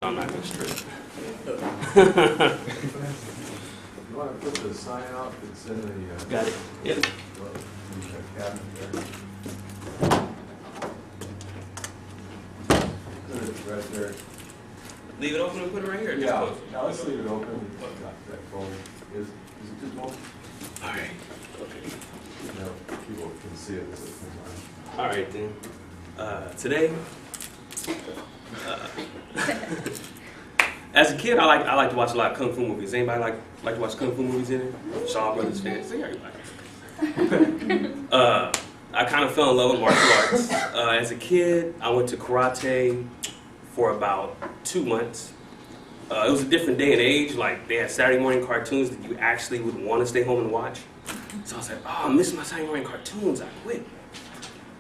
I'm not going to strip. You want to put the sign out that's in the... Got it. Yep. Cabinet there. Put it right there. Leave it open and put it right here. Just Yeah, close. now let's leave it open. That phone. Is it too small? All right. Okay. No, people can see it as it comes on. All right then. Today, as a kid, I like to watch a lot of kung fu movies. Anybody like to watch kung fu movies in it? Shaw Brothers fans? See everybody. I kind of fell in love with martial arts. As a kid, I went to karate for about 2 months. It was a different day and age. Like, they had Saturday morning cartoons that you actually would want to stay home and watch. So I was like, oh, I'm missing my Saturday morning cartoons. I quit.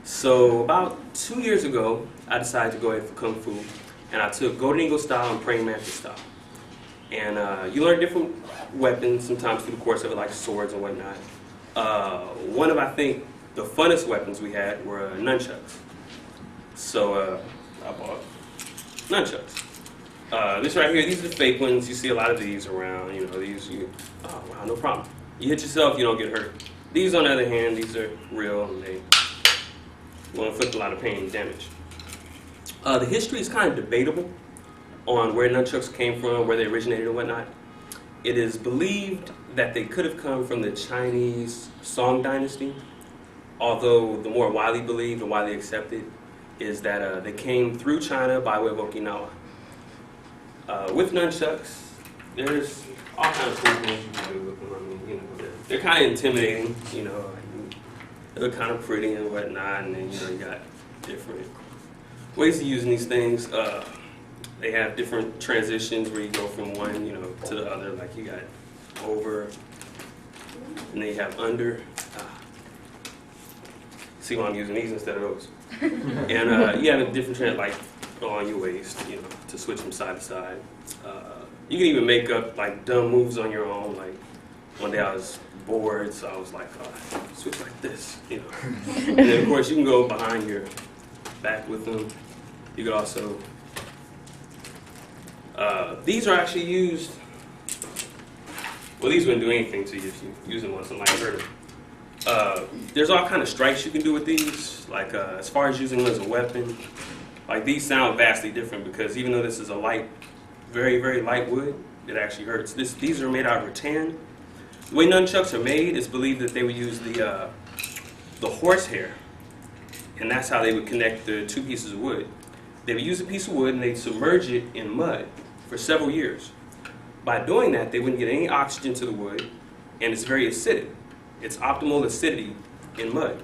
So about 2 years ago, I decided to go ahead for Kung Fu, and I took Golden Eagle style and Praying Mantis style. And you learn different weapons sometimes through the course of it, like swords and whatnot. One of, I think, the funnest weapons we had were nunchucks. So I bought nunchucks. This right here, these are the fake ones. You see a lot of these around. You know, oh wow, no problem. You hit yourself, you don't get hurt. These, on the other hand, these are real, and they will inflict a lot of pain and damage. The history is kind of debatable on where nunchucks came from, where they originated and whatnot. It is believed that they could have come from the Chinese Song dynasty, although the more widely believed and widely accepted is that they came through China by way of Okinawa. With nunchucks, there's all kinds of cool things you can do with them. I mean, you know, they're kind of intimidating, you know. They look kind of pretty and whatnot, and then, you know, you got different ways of using these things. They have different transitions where you go from one, you know, to the other. Like, you got over, and then you have under. See why I'm using these instead of those. And you have a different trend, like on your waist, you know, to switch from side to side. You can even make up like dumb moves on your own. Like, one day I was bored, so I was like, switch like this, you know. And then of course you can go behind your back with them. You could also, these are actually used, well, these wouldn't do anything to you if you use them on something like murder. There's all kind of strikes you can do with these, like as far as using them as a weapon. Like, these sound vastly different because even though this is a light, very, very light wood, it actually hurts. These are made out of rattan. The way nunchucks are made, it's believed that they would use the horsehair, and that's how they would connect the two pieces of wood. They would use a piece of wood and they'd submerge it in mud for several years. By doing that, they wouldn't get any oxygen to the wood, and it's very acidic. It's optimal acidity in mud.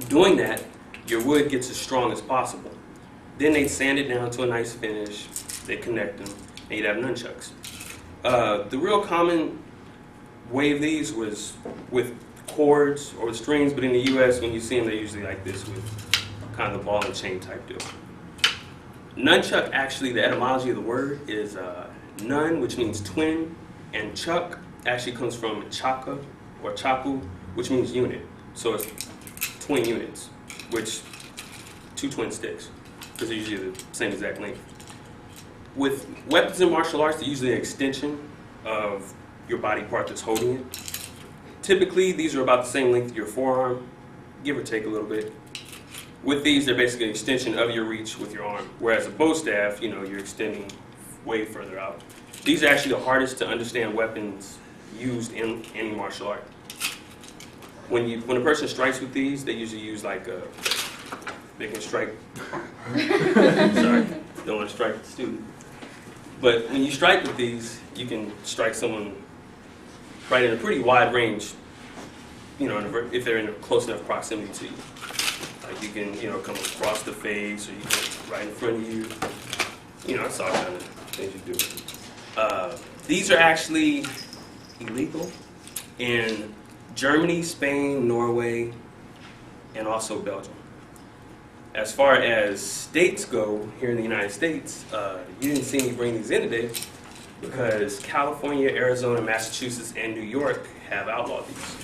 Doing that, your wood gets as strong as possible. Then they'd sand it down to a nice finish, they'd connect them, and you'd have nunchucks. The real common way of these was with cords or strings, but in the US, when you see them, they're usually like this with kind of the ball and chain type deal. Nunchuck, actually, the etymology of the word is nun, which means twin, and chuck actually comes from chaka or chaku, which means unit. So it's twin units, which 2 twin sticks, because they're usually the same exact length. With weapons in martial arts, they're usually an extension of your body part that's holding it. Typically, these are about the same length of your forearm, give or take a little bit. With these, they're basically an extension of your reach with your arm, whereas a bow staff, you know, you're extending way further out. These are actually the hardest to understand weapons used in any martial art. When a person strikes with these, they usually use like they can strike. Sorry, don't want to strike the student. But when you strike with these, you can strike someone right in a pretty wide range, you know, if they're in a close enough proximity to you. Like, you can, you know, come across the face, or you can right in front of you. You know, that's all kind of things you do. These are actually illegal in Germany, Spain, Norway, and also Belgium. As far as states go, here in the United States, you didn't see me bring these in today because California, Arizona, Massachusetts, and New York have outlawed these.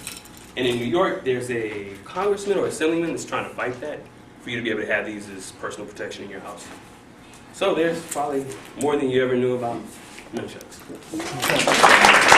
And in New York, there's a congressman or assemblyman that's trying to fight that for you to be able to have these as personal protection in your house. So there's probably more than you ever knew about nunchucks.